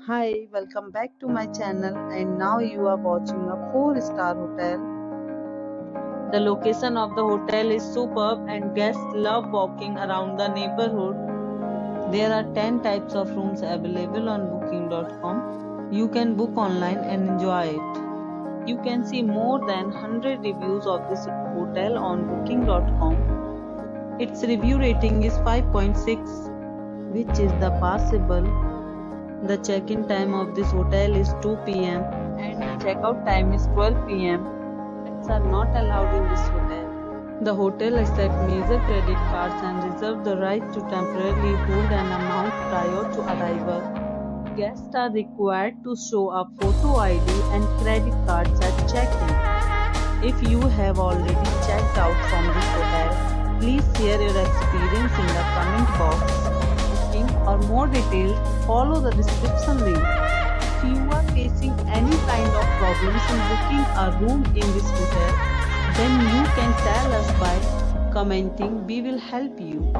Hi, welcome back to my channel, and now you are watching a 4-star hotel. The location of the hotel is superb and guests love walking around the neighborhood. There are 10 types of rooms available on booking.com. You can book online and enjoy it. You can see more than 100 reviews of this hotel on booking.com. Its review rating is 5.6, which is the passable. The check-in time of this hotel is 2 p.m. and the check-out time is 12 p.m. Pets are not allowed in this hotel. The hotel accepts major credit cards and reserves the right to temporarily hold an amount prior to arrival. Guests are required to show a photo ID and credit cards at check-in. If you have already checked out from this hotel, please share your experience in the comment box. For more details, follow the description link. If you are facing any kind of problems in booking a room in this hotel, then you can tell us by commenting. We will help you.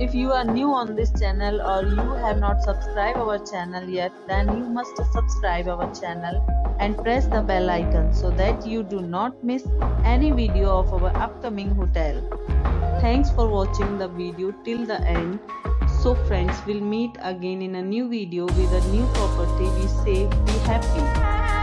If you are new on this channel or you have not subscribed our channel yet, then you must subscribe our channel and press the bell icon so that you do not miss any video of our upcoming hotel. Thanks for watching the video till the end. So friends, we'll meet again in a new video with a new property. Be safe, be happy.